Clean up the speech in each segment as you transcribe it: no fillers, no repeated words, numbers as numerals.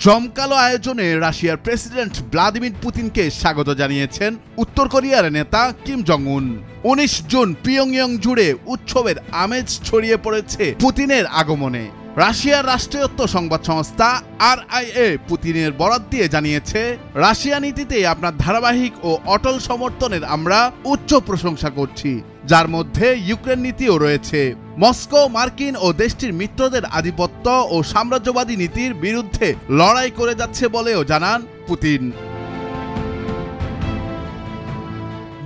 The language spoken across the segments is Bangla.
জমকালো আয়োজনে রাশিয়ার প্রেসিডেন্ট ভ্লাদিমির পুতিনকে স্বাগত জানিয়েছেন উত্তর কোরিয়ার নেতা কিম জং উন। ১৯ জুন পিয়ংইয়ং জুড়ে উৎসবের আমেজ ছড়িয়ে পড়েছে পুতিনের আগমনে। রাশিয়ার রাষ্ট্রায়ত্ত সংবাদ সংস্থা RIA পুতিনের বরাত দিয়ে জানিয়েছে, রাশিয়া নীতিতে আপনার ধারাবাহিক ও অটল সমর্থনের আমরা উচ্চ প্রশংসা করছি, যার মধ্যে ইউক্রেন নীতিও রয়েছে। মস্কো মার্কিন ও দেশটির মিত্রদের আধিপত্য ও সাম্রাজ্যবাদী নীতির বিরুদ্ধে লড়াই করে যাচ্ছে বলেও জানান পুতিন।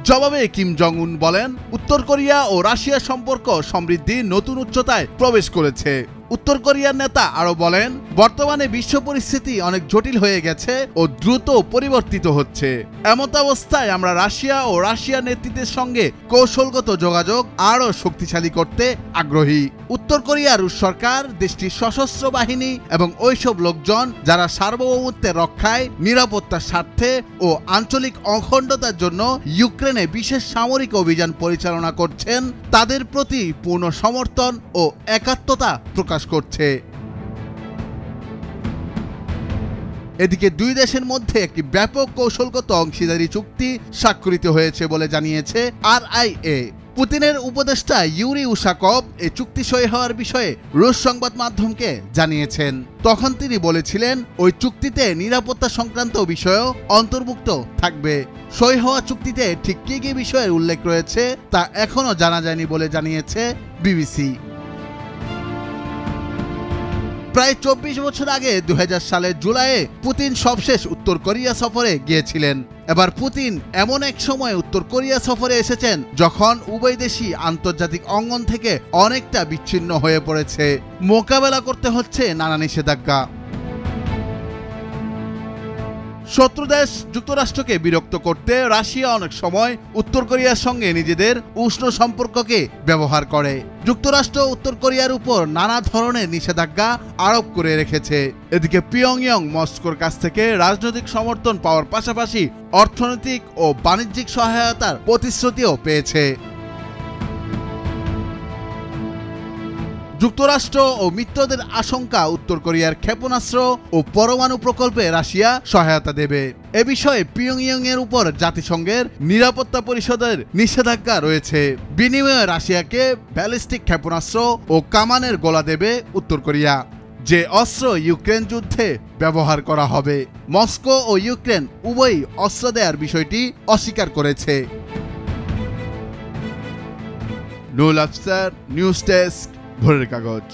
জবাবে কিম জং উন বলেন, উত্তর কোরিয়া ও রাশিয়ার সম্পর্ক সমৃদ্ধি নতুন উচ্চতায় প্রবেশ করেছে। উত্তর কোরিয়ার নেতা আরো বলেন, বর্তমানে বিশ্ব পরিস্থিতি অনেক জটিল হয়ে গেছে ও দ্রুত পরিবর্তিত হচ্ছে। এমত অবস্থায় আমরা রাশিয়া ও রাশিয়ার নেতৃত্বের সঙ্গে কৌশলগত যোগাযোগ আরো শক্তিশালী করতে আগ্রহী। উত্তর কোরিয়ার রুশ সরকার দেশটির সশস্ত্র বাহিনী এবং ওইসব লোকজন যারা সার্বভৌমত্বের রক্ষায়, নিরাপত্তার স্বার্থে ও আঞ্চলিক অখণ্ডতার জন্য ইউক্রেনে বিশেষ সামরিক অভিযান পরিচালনা করছেন, তাদের প্রতি পূর্ণ সমর্থন ও একাত্মতা প্রকাশ করছে। এদিকে দুই দেশের মধ্যে একটি ব্যাপক কৌশলগত অংশীদারি চুক্তি স্বাক্ষরিত হয়েছে বলে জানিয়েছে RIA। পুতিনের উপদেষ্টা ইউরি উশাকভ এই চুক্তি সই হওয়ার বিষয়ে রুশ সংবাদ মাধ্যমকে জানিয়েছেন। তখন তিনি বলেছিলেন, ওই চুক্তিতে নিরাপত্তা সংক্রান্ত বিষয়ও অন্তর্ভুক্ত থাকবে। সই হওয়া চুক্তিতে ঠিক কী কী বিষয়ের উল্লেখ রয়েছে তা এখনও জানা যায়নি বলে জানিয়েছে BBC। প্রায় ২৪ বছর আগে ২০০০ সালের জুলাইয়ে পুতিন সবশেষ উত্তর কোরিয়া সফরে গিয়েছিলেন। এবার পুতিন এমন এক সময় উত্তর কোরিয়া সফরে এসেছেন যখন উভয় দেশই আন্তর্জাতিক অঙ্গন থেকে অনেকটা বিচ্ছিন্ন হয়ে পড়েছে, মোকাবেলা করতে হচ্ছে নানা নিষেধাজ্ঞা। শত্রু দেশ যুক্তরাষ্ট্রকে বিরক্ত করতে রাশিয়া অনেক সময় উত্তর কোরিয়ার সঙ্গে নিজেদের উষ্ণ সম্পর্ককে ব্যবহার করে। যুক্তরাষ্ট্র উত্তর কোরিয়ার উপর নানা ধরনের নিষেধাজ্ঞা আরোপ করে রেখেছে। এদিকে পিয়ংইয়ং মস্কোর কাছ থেকে রাজনৈতিক সমর্থন পাওয়ার পাশাপাশি অর্থনৈতিক ও বাণিজ্যিক সহায়তার প্রতিশ্রুতিও পেয়েছে। যুক্তরাষ্ট্র ও মিত্রদের আশঙ্কা, উত্তর কোরিয়ার ক্ষেপণাস্ত্র ও পরমাণু প্রকল্পে রাশিয়া সহায়তা দেবে। এ বিষয়ে পিয়ংইয়ং এর উপর জাতিসংঘের নিরাপত্তা পরিষদের নিষেধাজ্ঞা রয়েছে। বিনিময়ে রাশিয়াকে ব্যালিস্টিক ক্ষেপণাস্ত্র ও কামানের গোলা দেবে উত্তর কোরিয়া, যে অস্ত্র ইউক্রেন যুদ্ধে ব্যবহার করা হবে। মস্কো ও ইউক্রেন উভয়ই অস্ত্র দেওয়ার বিষয়টি অস্বীকার করেছে। নুরুল আফসার, নিউজ ডেস্ক, ভোরের কাগজ।